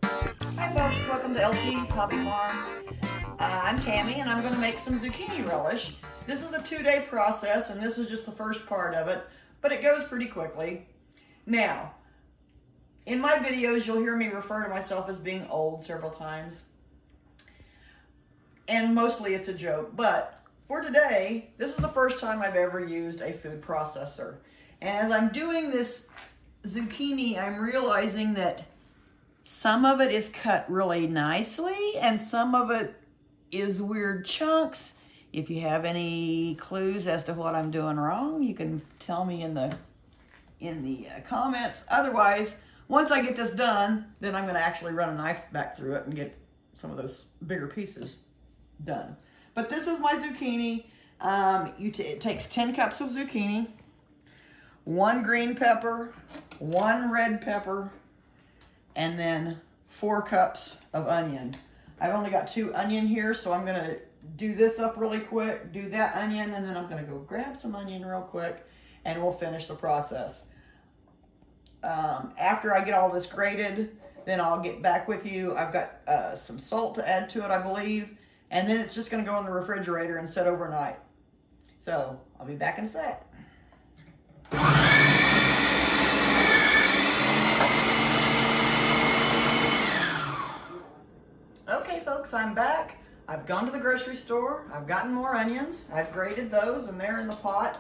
Hi folks, welcome to LT's Hobby Farm. I'm Tammy and I'm going to make some zucchini relish. This is a 2-day process and this is just the first part of it, but it goes pretty quickly. Now, in my videos you'll hear me refer to myself as being old several times. And mostly it's a joke, but for today, this is the first time I've ever used a food processor. And as I'm doing this zucchini, I'm realizing that some of it is cut really nicely and some of it is weird chunks. If you have any clues as to what I'm doing wrong, you can tell me in the comments. Otherwise, once I get this done, then I'm going to actually run a knife back through it and get some of those bigger pieces done. But this is my zucchini. It takes 10 cups of zucchini, 1 green pepper, 1 red pepper, and then 4 cups of onion. I've only got 2 onion here, so I'm gonna do this up really quick, do that onion, and then I'm gonna go grab some onion real quick, and we'll finish the process. After I get all this grated, then I'll get back with you. I've got some salt to add to it, I believe, and then it's just gonna go in the refrigerator and sit overnight. So, I'll be back in a sec. Okay folks, I'm back. I've gone to the grocery store. I've gotten more onions. I've grated those and they're in the pot.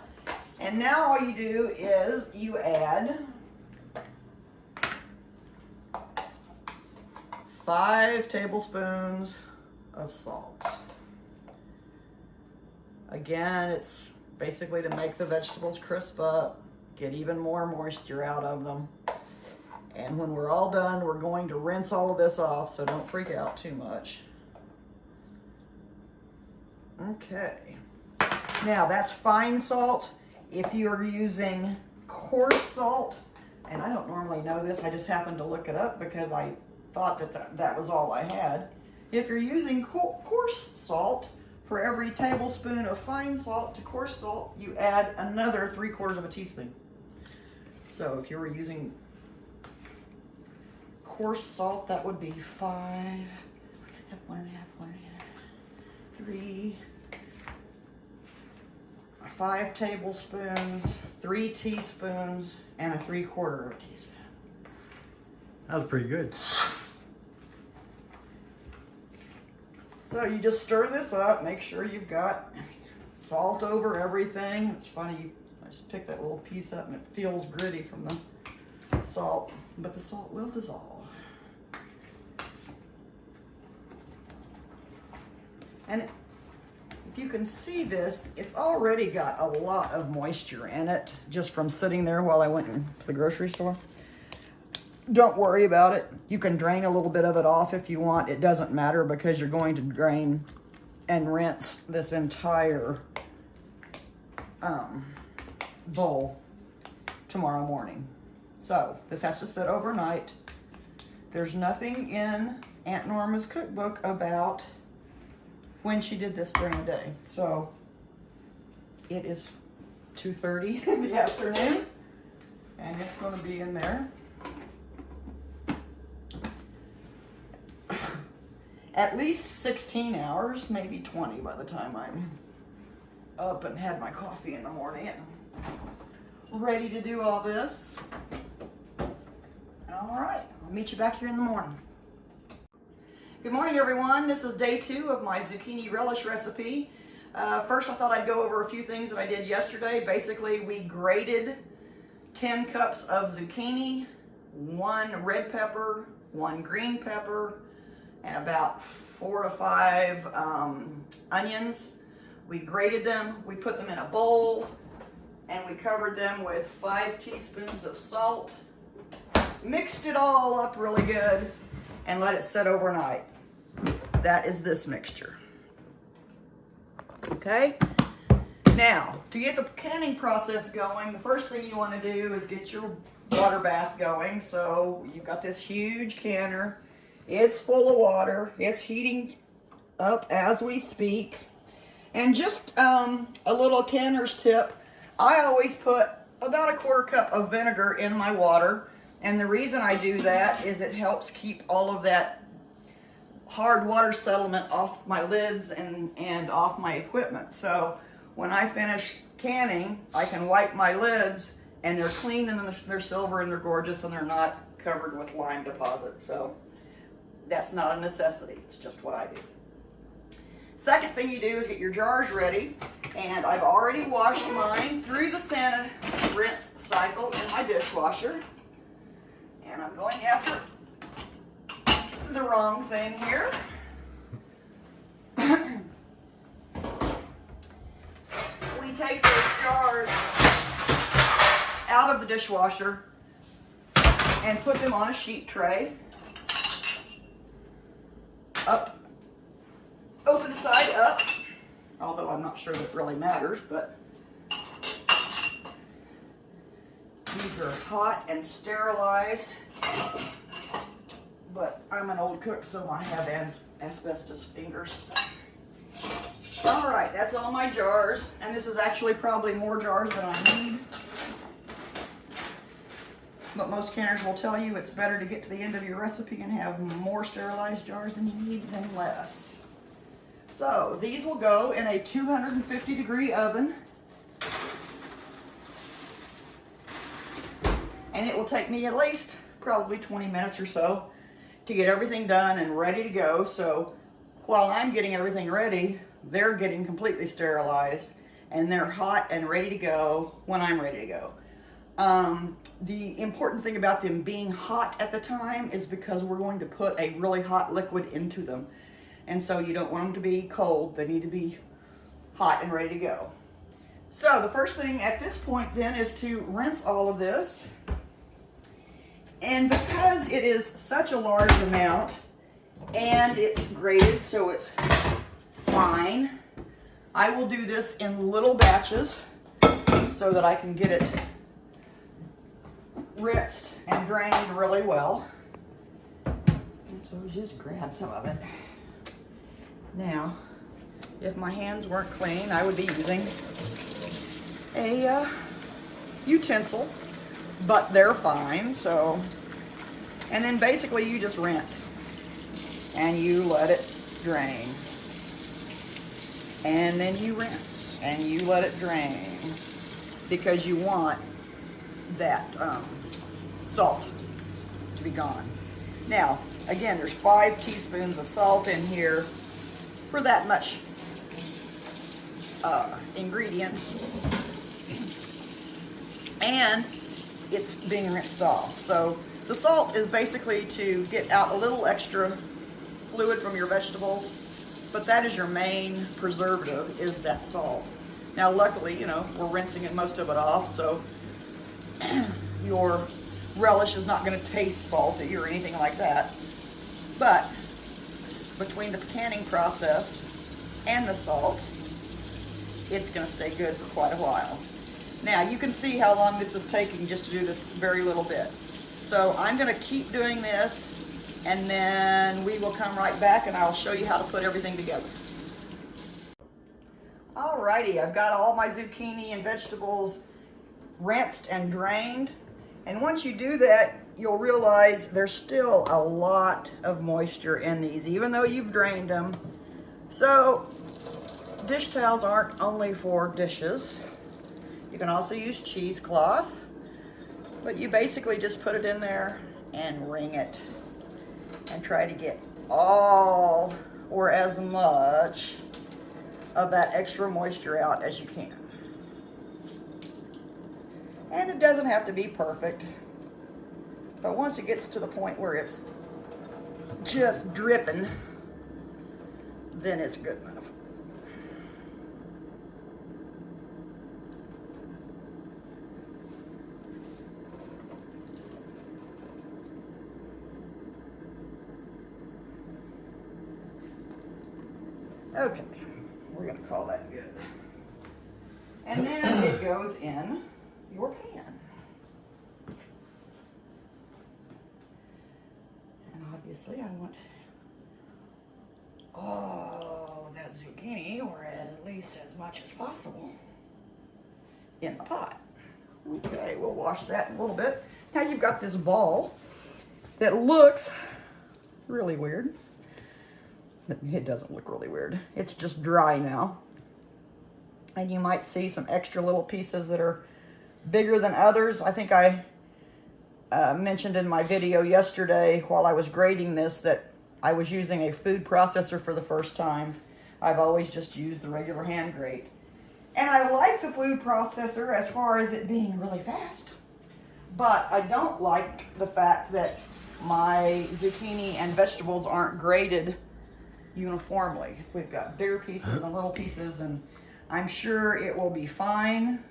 And now all you do is you add 5 tablespoons of salt. Again, it's basically to make the vegetables crisp up, get even more moisture out of them. And when we're all done, we're going to rinse all of this off, so don't freak out too much. Okay. Now, that's fine salt. If you're using coarse salt, and I don't normally know this, I just happened to look it up because I thought that was all I had. If you're using coarse salt, for every tablespoon of fine salt to coarse salt, you add another 3/4 of a teaspoon. So if you were using coarse salt, that would be 5, 5 tablespoons, 3 teaspoons, and a 3/4 of a teaspoon. That was pretty good. So you just stir this up, make sure you've got salt over everything. It's funny, I just picked that little piece up and it feels gritty from the salt, but the salt will dissolve. And if you can see this, it's already got a lot of moisture in it just from sitting there while I went to the grocery store. Don't worry about it. You can drain a little bit of it off if you want. It doesn't matter because you're going to drain and rinse this entire bowl tomorrow morning. So this has to sit overnight. There's nothing in Aunt Norma's cookbook about when she did this during the day. So it is 2:30 in the afternoon and it's going to be in there at least 16 hours, maybe 20 by the time I'm up and had my coffee in the morning and ready to do all this. All right, I'll meet you back here in the morning. Good morning, everyone. This is day 2 of my zucchini relish recipe. First, I thought I'd go over a few things that I did yesterday. Basically, we grated 10 cups of zucchini, 1 red pepper, 1 green pepper, and about 4 to 5 onions. We grated them, we put them in a bowl, and we covered them with 5 teaspoons of salt. Mixed it all up really good and let it sit overnight. That is this mixture. Okay? Now, to get the canning process going, the first thing you want to do is get your water bath going. So you've got this huge canner. It's full of water. It's heating up as we speak. And just a little canner's tip, I always put about a 1/4 cup of vinegar in my water. And the reason I do that is it helps keep all of that hard water settlement off my lids and off my equipment. So when I finish canning, I can wipe my lids and they're clean and they're silver and they're gorgeous and they're not covered with lime deposit. So that's not a necessity, it's just what I do. Second thing you do is get your jars ready, and I've already washed mine through the sanded rinse cycle in my dishwasher. And I'm going after the wrong thing here. We take those jars out of the dishwasher and put them on a sheet tray. Up, open side up, although I'm not sure that really matters, but these are hot and sterilized, but I'm an old cook, so I have asbestos fingers. All right, that's all my jars, and this is actually probably more jars than I need. But most canners will tell you it's better to get to the end of your recipe and have more sterilized jars than you need than less. So these will go in a 250-degree oven. And it will take me at least probably 20 minutes or so to get everything done and ready to go. So while I'm getting everything ready, they're getting completely sterilized and they're hot and ready to go when I'm ready to go. The important thing about them being hot at the time is because we're going to put a really hot liquid into them. And so you don't want them to be cold, they need to be hot and ready to go. So the first thing at this point then is to rinse all of this. And because it is such a large amount and it's grated so it's fine, I will do this in little batches so that I can get it rinsed and drained really well. So just grab some of it. Now, if my hands weren't clean, I would be using a utensil, but they're fine. So, and then basically you just rinse and you let it drain, and then you rinse and you let it drain, because you want that salt to be gone. Now, again, there's 5 teaspoons of salt in here for that much ingredients, and it's being rinsed off. So the salt is basically to get out a little extra fluid from your vegetables, but that is your main preservative, is that salt. Now luckily, you know, we're rinsing most of it off, so your relish is not going to taste salty or anything like that. But between the canning process and the salt, it's going to stay good for quite a while. Now you can see how long this is taking just to do this very little bit. So I'm going to keep doing this, and then we will come right back and I'll show you how to put everything together. Alrighty, I've got all my zucchini and vegetables rinsed and drained. And once you do that, you'll realize there's still a lot of moisture in these, even though you've drained them. So dish towels aren't only for dishes. You can also use cheesecloth, but you basically just put it in there and wring it and try to get all or as much of that extra moisture out as you can. And it doesn't have to be perfect, but once it gets to the point where it's just dripping, then it's good enough. Okay, we're gonna call that good. And then it goes in your pan. And obviously I want all that zucchini, or at least as much as possible, in the pot. Okay, we'll wash that in a little bit. Now you've got this ball that looks really weird. It doesn't look really weird. It's just dry now. And you might see some extra little pieces that are bigger than others. I think I mentioned in my video yesterday while I was grading this that I was using a food processor for the first time. I've always just used the regular hand grate. And I like the food processor as far as it being really fast. But I don't like the fact that my zucchini and vegetables aren't graded uniformly. We've got bigger pieces and little pieces, and I'm sure it will be fine.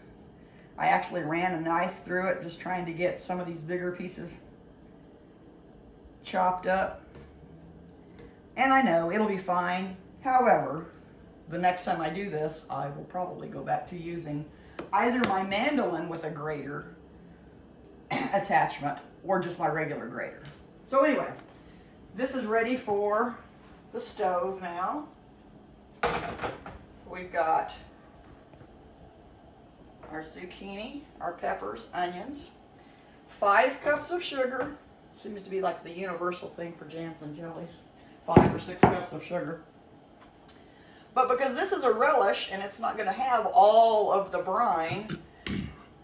I actually ran a knife through it just trying to get some of these bigger pieces chopped up. And I know it'll be fine. However, the next time I do this, I will probably go back to using either my mandolin with a grater attachment or just my regular grater. So anyway, this is ready for the stove now. We've got our zucchini, our peppers, onions, 5 cups of sugar. Seems to be like the universal thing for jams and jellies. 5 or 6 cups of sugar. But because this is a relish and it's not going to have all of the brine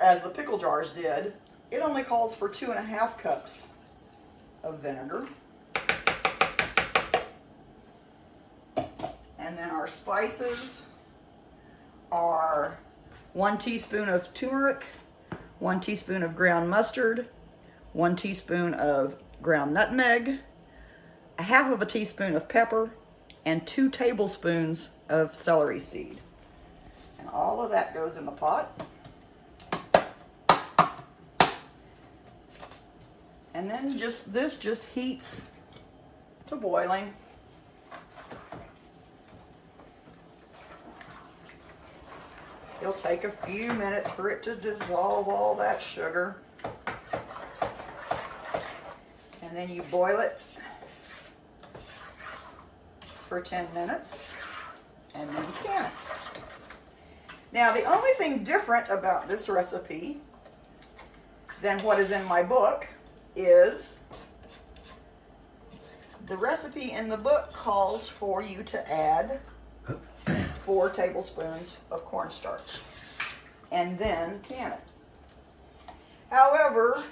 as the pickle jars did, it only calls for 2.5 cups of vinegar. And then our spices are 1 teaspoon of turmeric, 1 teaspoon of ground mustard, 1 teaspoon of ground nutmeg, 1/2 teaspoon of pepper, and 2 tablespoons of celery seed. And all of that goes in the pot. And then this just heats to boiling. It'll take a few minutes for it to dissolve all that sugar. And then you boil it for 10 minutes and then can it. Now the only thing different about this recipe than what is in my book is the recipe in the book calls for you to add 4 tablespoons of cornstarch and then can it. However,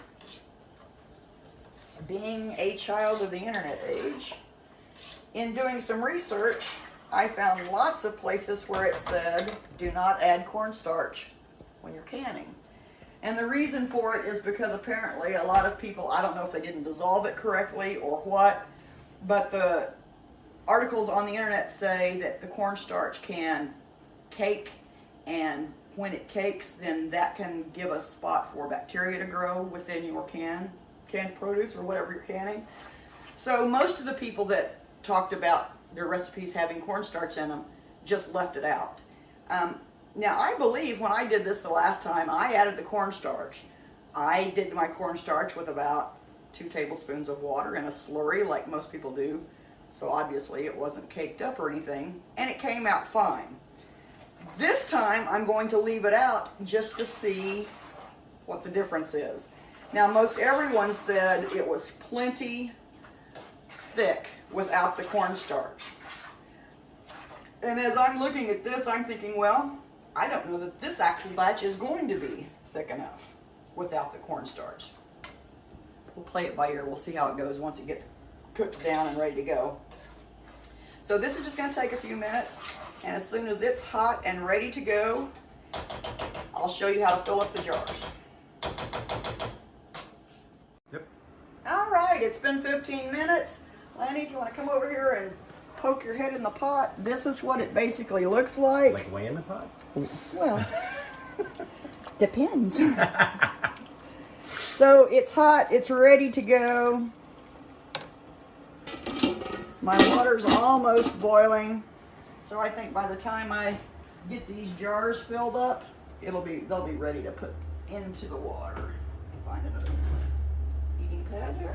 being a child of the internet age, in doing some research, I found lots of places where it said, do not add cornstarch when you're canning. And the reason for it is because apparently a lot of people, I don't know if they didn't dissolve it correctly or what, but the articles on the internet say that the cornstarch can cake, and when it cakes, then that can give a spot for bacteria to grow within your canned produce or whatever you're canning. So most of the people that talked about their recipes having cornstarch in them just left it out. Now I believe when I did this the last time, I added the cornstarch. I did my cornstarch with about 2 tablespoons of water in a slurry like most people do. So obviously it wasn't caked up or anything, and it came out fine. This time I'm going to leave it out just to see what the difference is. Now most everyone said it was plenty thick without the cornstarch. And as I'm looking at this, I'm thinking, well, I don't know that this actual batch is going to be thick enough without the cornstarch. We'll play it by ear. We'll see how it goes once it gets cooked down and ready to go. So this is just going to take a few minutes, and as soon as it's hot and ready to go, I'll show you how to fill up the jars. Yep. All right, it's been 15 minutes. Lanny, if you want to come over here and poke your head in the pot, this is what it basically looks like. Like way in the pot? Well, depends. So it's hot, it's ready to go. My water's almost boiling. So I think by the time I get these jars filled up, they'll be ready to put into the water. Find another eating pad here.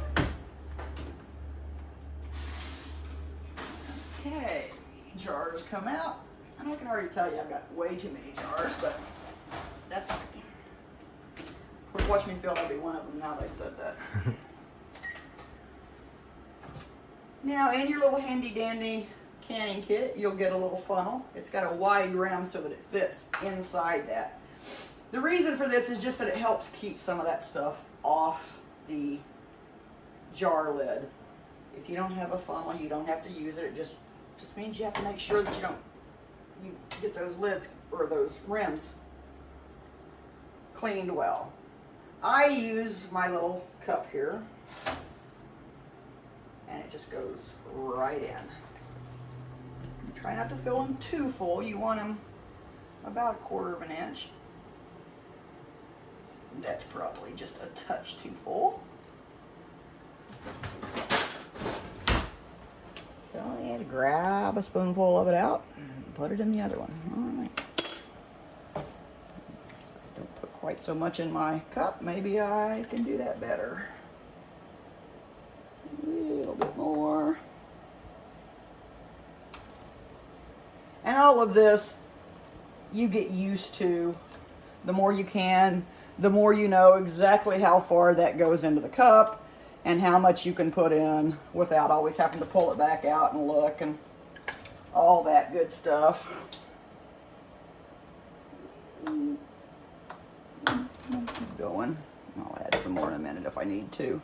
Okay, jars come out. And I can already tell you I've got way too many jars, but that's okay. Of course, watch me fill every one of them now that I said that. Now, in your little handy dandy canning kit, you'll get a little funnel. It's got a wide rim so that it fits inside that. The reason for this is just that it helps keep some of that stuff off the jar lid. If you don't have a funnel, you don't have to use it. It just means you have to make sure that you get those lids or those rims cleaned well. I use my little cup here, and it just goes right in. Try not to fill them too full. You want them about 1/4 of an inch. That's probably just a touch too full. So you have to grab a spoonful of it out and put it in the other one. All right. Don't put quite so much in my cup. Maybe I can do that better. A little bit more. And all of this, you get used to. The more you can, the more you know exactly how far that goes into the cup and how much you can put in without always having to pull it back out and look and all that good stuff. Keep going. I'll add some more in a minute if I need to.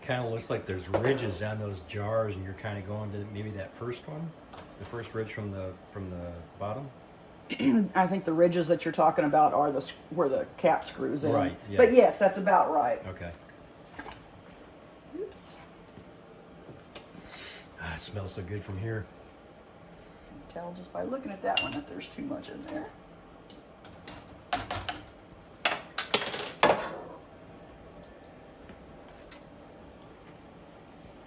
Kind of looks like there's ridges on those jars, and you're kind of going to maybe that first one, the first ridge from the bottom. I think the ridges that you're talking about are where the cap screws in. Right. Yeah. But yes, that's about right. Okay. Oops. Ah, it smells so good from here. You can tell just by looking at that one that there's too much in there.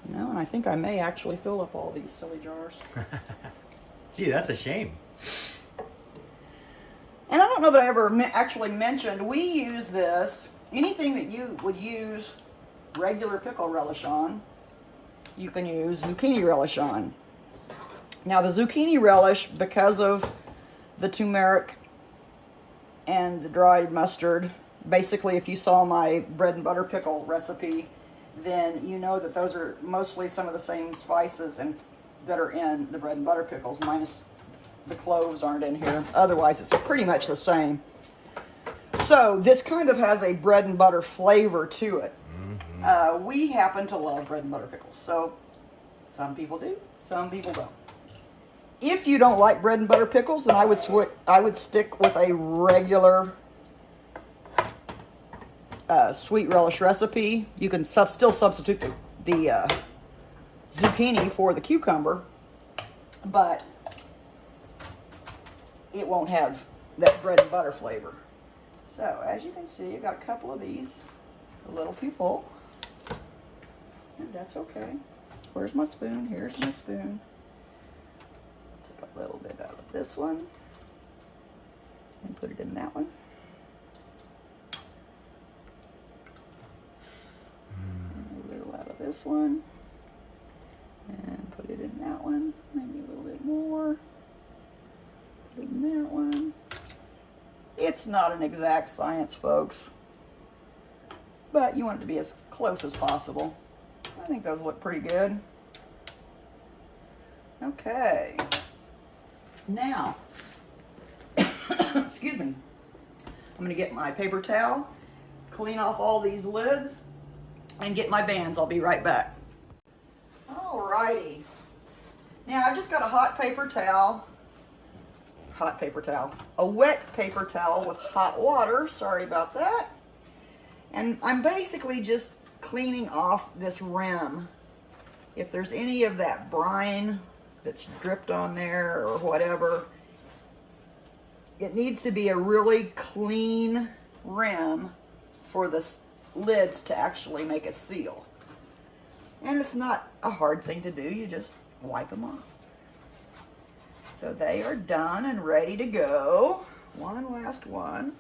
No, and I think I may actually fill up all these silly jars. Gee, that's a shame. And I don't know that I ever actually mentioned, we use this, anything that you would use regular pickle relish on, you can use zucchini relish on. Now the zucchini relish, because of the turmeric and the dried mustard, basically if you saw my bread and butter pickle recipe, then you know that those are mostly some of the same spices that are in the bread and butter pickles, minus the cloves aren't in here. Otherwise, it's pretty much the same. So this kind of has a bread and butter flavor to it. Mm-hmm. We happen to love bread and butter pickles. So some people do, some people don't. If you don't like bread and butter pickles, then I would stick with a regular sweet relish recipe. You can still substitute the zucchini for the cucumber, but it won't have that bread and butter flavor. So as you can see, I've got a couple of these, a little too full, and that's okay. Where's my spoon? Here's my spoon. Take a little bit out of this one and put it in that one. And a little out of this one and put it in that one. Maybe a little bit more. In that one. It's not an exact science, folks, but you want it to be as close as possible. I think those look pretty good. Okay. Now, excuse me. I'm going to get my paper towel, clean off all these lids, and get my bands. I'll be right back. Alrighty. Now, I've just got a hot paper towel. A wet paper towel with hot water. Sorry about that. And I'm basically just cleaning off this rim. If there's any of that brine that's dripped on there or whatever, it needs to be a really clean rim for the lids to actually make a seal. And it's not a hard thing to do. You just wipe them off. So they are done and ready to go. One last one.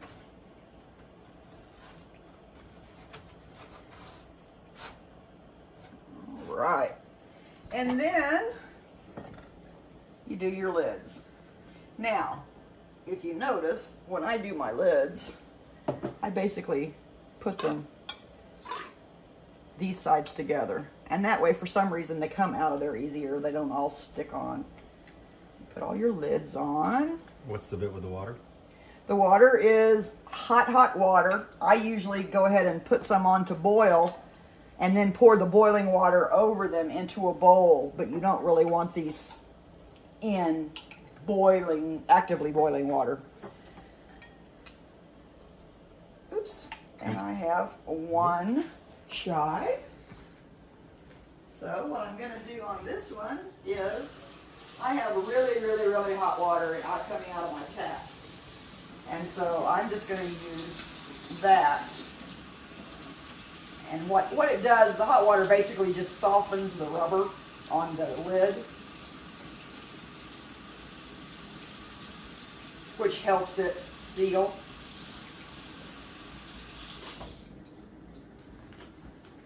All right. And then you do your lids. Now, if you notice, when I do my lids, I basically put them these sides together. And that way, for some reason, they come out of there easier. They don't all stick on. Put all your lids on. What's the bit with the water? The water is hot, hot water. I usually go ahead and put some on to boil and then pour the boiling water over them into a bowl. But you don't really want these in boiling, actively boiling water. Oops. And I have one chive. So what I'm going to do on this one is I have really, really, really hot water coming out of my tap. And so I'm just going to use that. And what it does, the hot water basically just softens the rubber on the lid, which helps it seal.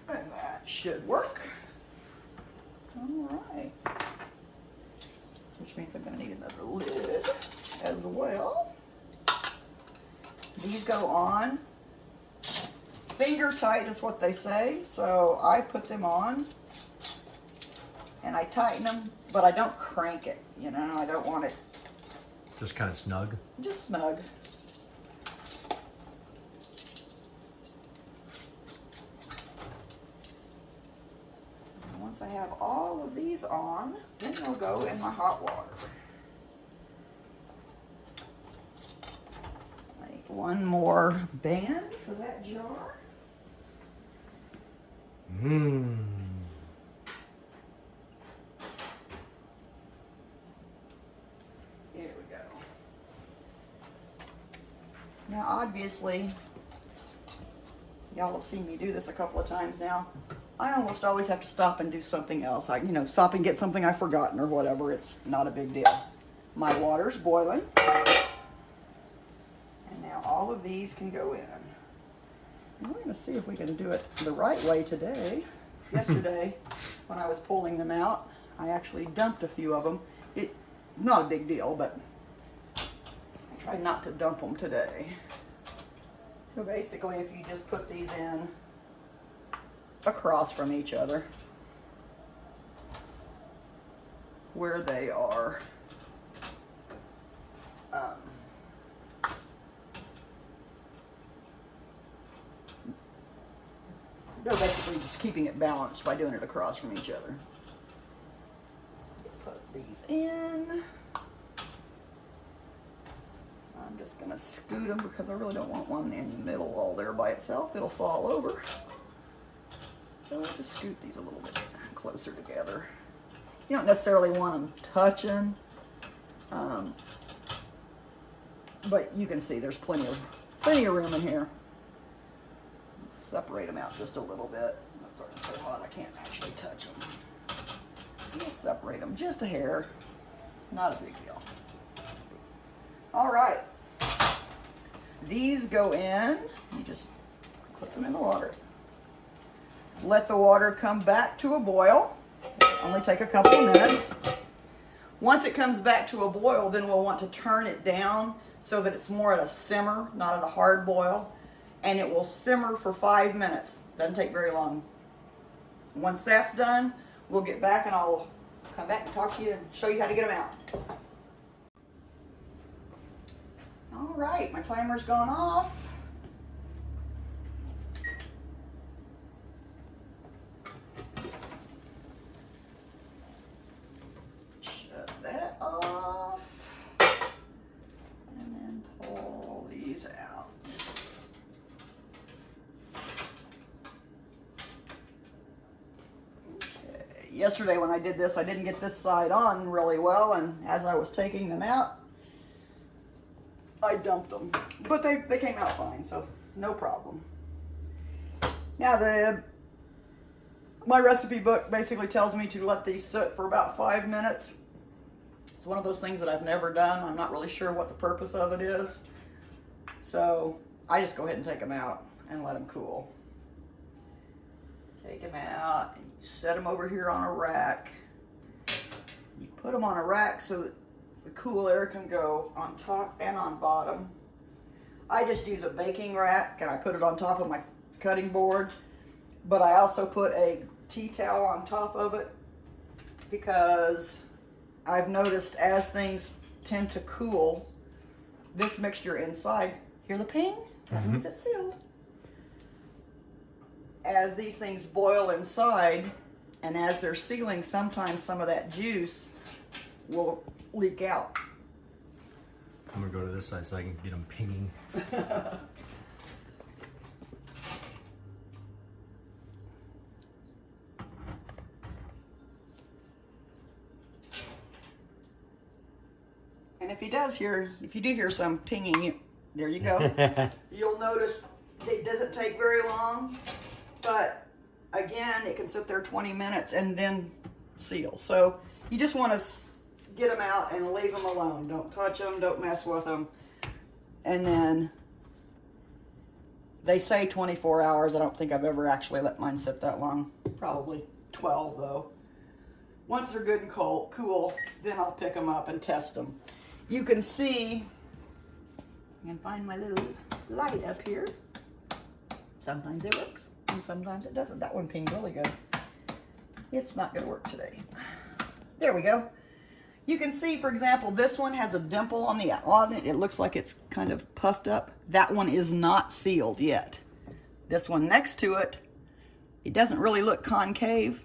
And that should work. All right. Which means I'm going to need another lid as well. These go on finger tight is what they say. So I put them on and I tighten them, but I don't crank it. You know, I don't want it just kind of snug. Just snug. And once I have all of these on, then they'll go in my hot water. One more band for that jar. Mmm. Here we go. Now obviously, y'all have seen me do this a couple of times now. I almost always have to stop and do something else. Stop and get something I've forgotten or whatever. It's not a big deal. My water's boiling. All of these can go in. And we're going to see if we can do it the right way today. Yesterday, when I was pulling them out, I actually dumped a few of them. It's not a big deal, but I tried not to dump them today. So basically, if you just put these in across from each other, where they are, they're basically just keeping it balanced by doing it across from each other. Put these in. I'm just going to scoot them because I really don't want one in the middle all there by itself. It'll fall over. So I'll just scoot these a little bit closer together. You don't necessarily want them touching, but you can see there's plenty of room in here. Separate them out just a little bit. It's already so hot I can't actually touch them. Just separate them just a hair. Not a big deal. All right. These go in. You just put them in the water. Let the water come back to a boil. Only take a couple of minutes. Once it comes back to a boil, then we'll want to turn it down so that it's more at a simmer, not at a hard boil. And it will simmer for 5 minutes. Doesn't take very long. Once that's done, we'll get back and I'll come back and talk to you and show you how to get them out. All right, my timer's gone off. Shut that off. And then pull these out. Yesterday when I did this, I didn't get this side on really well, and as I was taking them out, I dumped them. But they came out fine, so no problem. Now my recipe book basically tells me to let these sit for about 5 minutes. It's one of those things that I've never done. I'm not really sure what the purpose of it is. So I just go ahead and take them out and let them cool. Take them out and you set them over here on a rack. You put them on a rack so that the cool air can go on top and on bottom. I just use a baking rack and I put it on top of my cutting board, but I also put a tea towel on top of it because I've noticed as things tend to cool, this mixture inside, hear the ping? That means it's sealed. As these things boil inside and as they're sealing, sometimes some of that juice will leak out. I'm gonna go to this side so I can get them pinging. And if you do hear some pinging, there you go. You'll notice it doesn't take very long, but again, it can sit there 20 minutes and then seal. So you just want to get them out and leave them alone. Don't touch them, don't mess with them. And then they say 24 hours. I don't think I've ever actually let mine sit that long. Probably 12 though. Once they're good and cool, then I'll pick them up and test them. You can see, I can find my little light up here. Sometimes it works and sometimes it doesn't. That one pinged really good. It's not going to work today. There we go. You can see, for example, this one has a dimple on it. It looks like it's kind of puffed up. That one is not sealed yet. This one next to it, it doesn't really look concave,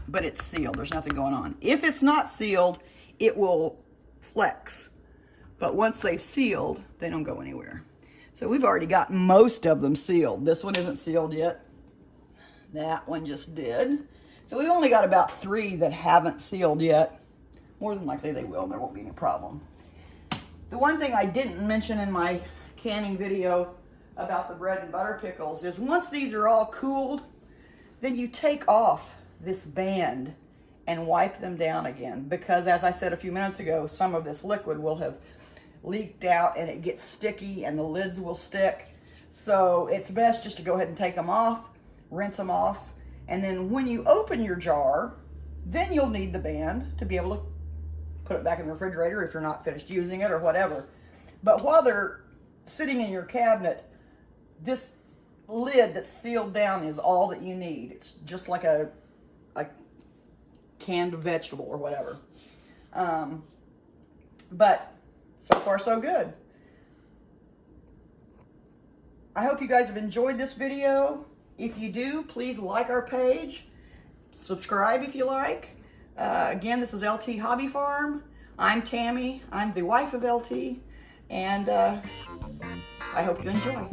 but it's sealed. There's nothing going on. If it's not sealed, it will flex. But once they've sealed, they don't go anywhere. So we've already got most of them sealed. This one isn't sealed yet. That one just did. So we've only got about 3 that haven't sealed yet. More than likely they will, and there won't be any problem. The one thing I didn't mention in my canning video about the bread and butter pickles is once these are all cooled, then you take off this band and wipe them down again, because as I said a few minutes ago, some of this liquid will have leaked out and it gets sticky and the lids will stick. So it's best just to go ahead and take them off, rinse them off, and then when you open your jar, then you'll need the band to be able to put it back in the refrigerator if you're not finished using it or whatever. But while they're sitting in your cabinet, this lid that's sealed down is all that you need. It's just like a canned vegetable or whatever. But so far so good. I hope you guys have enjoyed this video. If you do, please like our page. Subscribe if you like. Again, this is LT Hobby Farm. I'm Tammy. I'm the wife of LT. And I hope you enjoy.